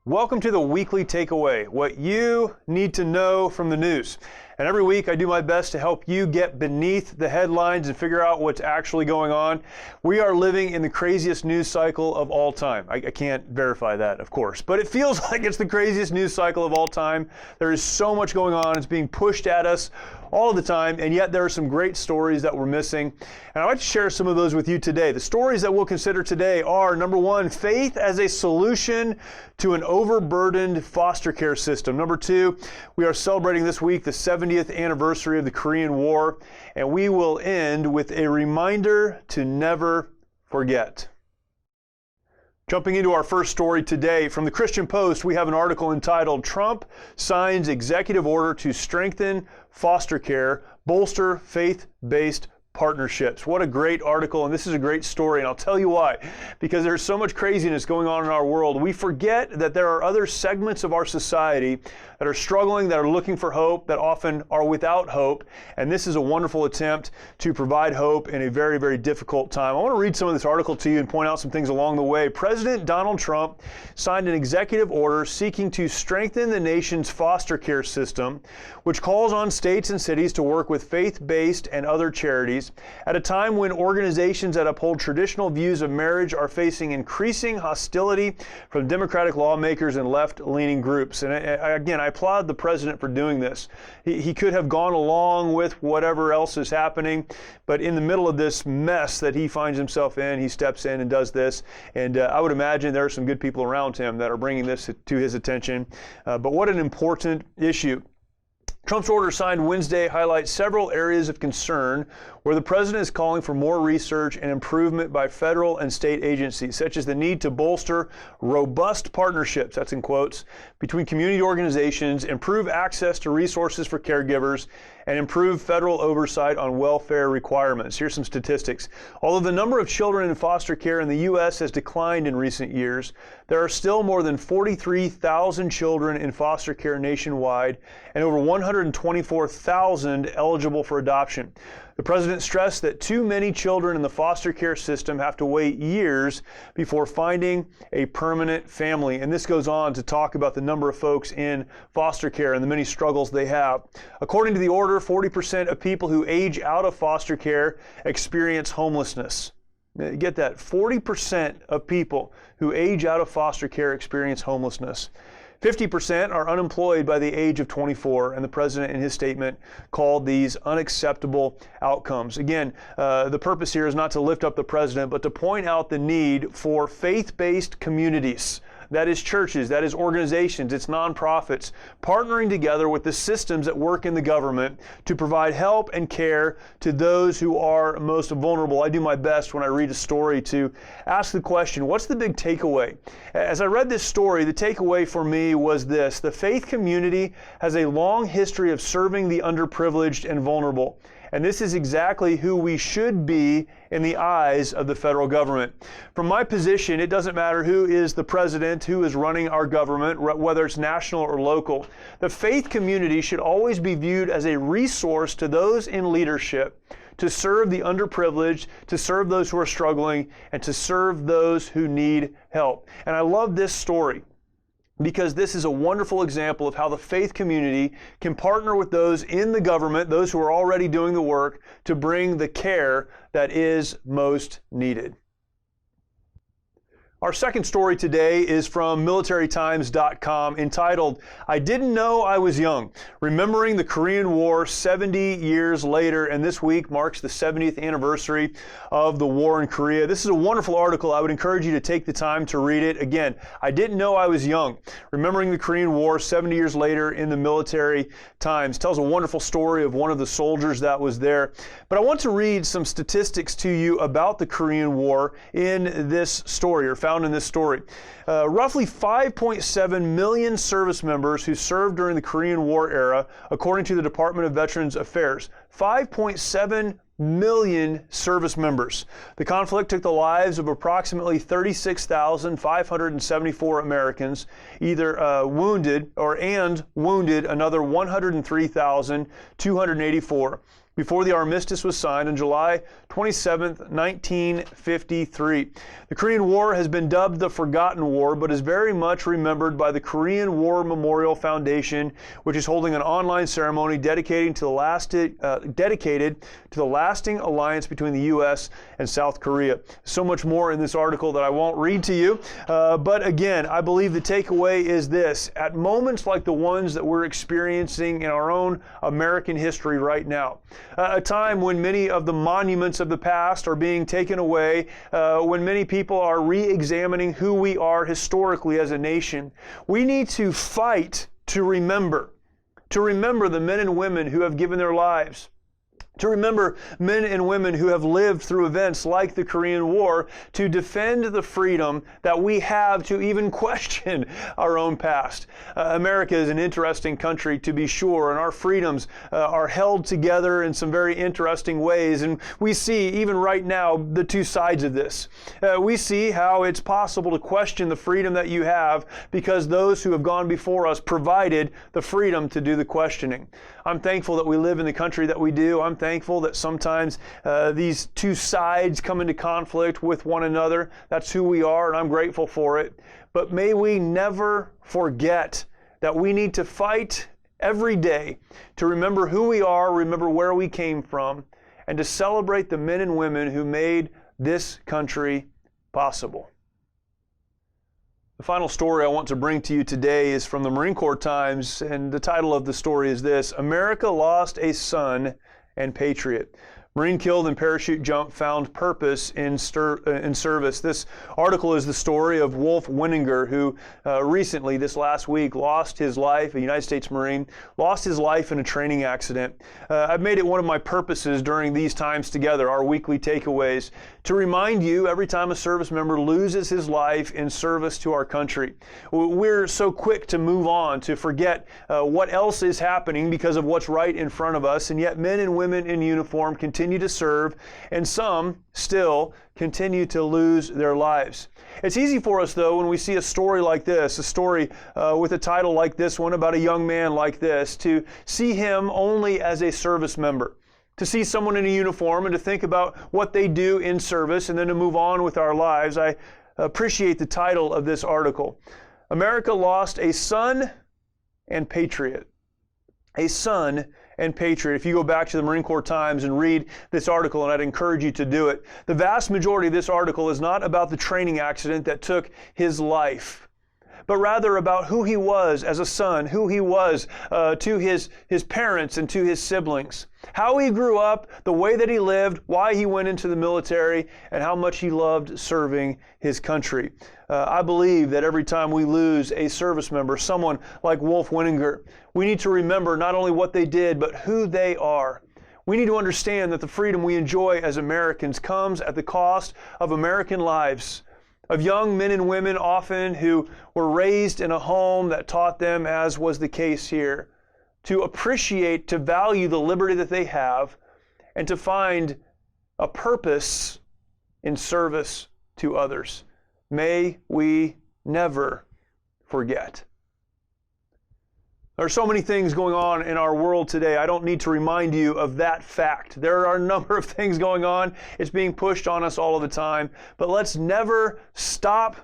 Welcome to the Weekly Takeaway, what you need to know from the news. And every week I do my best to help you get beneath the headlines and figure out what's actually going on. We are living in the craziest news cycle of all time. I can't verify that, of course, but it feels like it's the craziest news cycle of all time. There is so much going on. It's being pushed at us all of the time, and yet there are some great stories that we're missing. And I'd like to share some of those with you today. The stories that we'll consider today are, number one, faith as a solution to an overburdened foster care system. Number two, we are celebrating this week the 70th anniversary of the Korean War, and we will end with a reminder to never forget. Jumping into our first story today, from the Christian Post, we have an article entitled, "Trump Signs Executive Order to Strengthen Foster Care, Bolster Faith-Based Partnerships." What a great article, and this is a great story, and I'll tell you why. Because there's so much craziness going on in our world. We forget that there are other segments of our society that are struggling, that are looking for hope, that often are without hope, and this is a wonderful attempt to provide hope in a very, very difficult time. I want to read some of this article to you and point out some things along the way. President Donald Trump signed an executive order seeking to strengthen the nation's foster care system, which calls on states and cities to work with faith-based and other charities at a time when organizations that uphold traditional views of marriage are facing increasing hostility from Democratic lawmakers and left-leaning groups. And again, I applaud the president for doing this. He could have gone along with whatever else is happening, but in the middle of this mess that he finds himself in, he steps in and does this. And I would imagine there are some good people around him that are bringing this to his attention. But what an important issue. Trump's order signed Wednesday highlights several areas of concern where the president is calling for more research and improvement by federal and state agencies, such as the need to bolster robust partnerships, that's in quotes, between community organizations, improve access to resources for caregivers, and improve federal oversight on welfare requirements. Here's some statistics. Although the number of children in foster care in the U.S. has declined in recent years, there are still more than 43,000 children in foster care nationwide and over 124,000 eligible for adoption. The president stressed that too many children in the foster care system have to wait years before finding a permanent family. And this goes on to talk about the number of folks in foster care and the many struggles they have. According to the order, 40% of people who age out of foster care experience homelessness. Get that, 40% of people who age out of foster care experience homelessness. 50% are unemployed by the age of 24, and the president in his statement called these unacceptable outcomes. Again, the purpose here is not to lift up the president, but to point out the need for faith-based communities. That is churches, that is organizations, it's nonprofits, partnering together with the systems that work in the government to provide help and care to those who are most vulnerable. I do my best when I read a story to ask the question, what's the big takeaway? As I read this story, the takeaway for me was this: the faith community has a long history of serving the underprivileged and vulnerable. And this is exactly who we should be in the eyes of the federal government. From my position, it doesn't matter who is the president, who is running our government, whether it's national or local. The faith community should always be viewed as a resource to those in leadership to serve the underprivileged, to serve those who are struggling, and to serve those who need help. And I love this story, because this is a wonderful example of how the faith community can partner with those in the government, those who are already doing the work, to bring the care that is most needed. Our second story today is from militarytimes.com, entitled, "I Didn't Know I Was Young, Remembering the Korean War 70 Years Later," and this week marks the 70th anniversary of the war in Korea. This is a wonderful article. I would encourage you to take the time to read it. Again, I didn't know I was young, remembering the Korean War 70 years later in the Military Times. Tells a wonderful story of one of the soldiers that was there. But I want to read some statistics to you about the Korean War in this story, or found in this story. Roughly 5.7 million service members who served during the Korean War era, according to the Department of Veterans Affairs. 5.7 million service members. The conflict took the lives of approximately 36,574 Americans, either wounded another 103,284. before the armistice was signed on July 27, 1953. The Korean War has been dubbed the Forgotten War, but is very much remembered by the Korean War Memorial Foundation, which is holding an online ceremony dedicated to the lasting alliance between the U.S. and South Korea. So much more in this article that I won't read to you, but again, I believe the takeaway is this: at moments like the ones that we're experiencing in our own American history right now, a time when many of the monuments of the past are being taken away, when many people are re-examining who we are historically as a nation, we need to fight to remember the men and women who have given their lives, to remember men and women who have lived through events like the Korean War, to defend the freedom that we have to even question our own past. America is an interesting country, to be sure, and our freedoms are held together in some very interesting ways. And we see, even right now, the two sides of this. We see how it's possible to question the freedom that you have because those who have gone before us provided the freedom to do the questioning. I'm thankful that we live in the country that we do. I'm thankful that sometimes these two sides come into conflict with one another. That's who we are, and I'm grateful for it. But may we never forget that we need to fight every day to remember who we are, remember where we came from, and to celebrate the men and women who made this country possible. The final story I want to bring to you today is from the Marine Corps Times, and the title of the story is this: America Lost a Son and Patriot. Marine killed in parachute jump found purpose in service. This article is the story of Wolf Winninger, who recently, this last week, lost his life, a United States Marine, lost his life in a training accident. I've made it one of my purposes during these times together, our weekly takeaways, to remind you every time a service member loses his life in service to our country. We're so quick to move on, to forget what else is happening because of what's right in front of us, and yet men and women in uniform continue to serve, and some still continue to lose their lives. It's easy for us, though, when we see a story like this, a story with a title like this one about a young man like this, to see him only as a service member, to see someone in a uniform and to think about what they do in service and then to move on with our lives. I appreciate the title of this article. America Lost a Son and Patriot. A son and patriot. If you go back to the Marine Corps Times and read this article, and I'd encourage you to do it, the vast majority of this article is not about the training accident that took his life, but rather about who he was as a son, who he was to his parents and to his siblings, how he grew up, the way that he lived, why he went into the military, and how much he loved serving his country. I believe that every time we lose a service member, someone like Wolf Winninger, we need to remember not only what they did, but who they are. We need to understand that the freedom we enjoy as Americans comes at the cost of American lives, of young men and women often who were raised in a home that taught them, as was the case here, to appreciate, to value the liberty that they have, and to find a purpose in service to others. May we never forget. There are so many things going on in our world today. I don't need to remind you of that fact. There are a number of things going on. It's being pushed on us all of the time. But let's never stop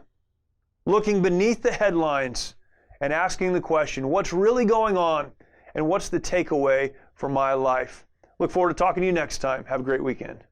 looking beneath the headlines and asking the question, what's really going on and what's the takeaway for my life? Look forward to talking to you next time. Have a great weekend.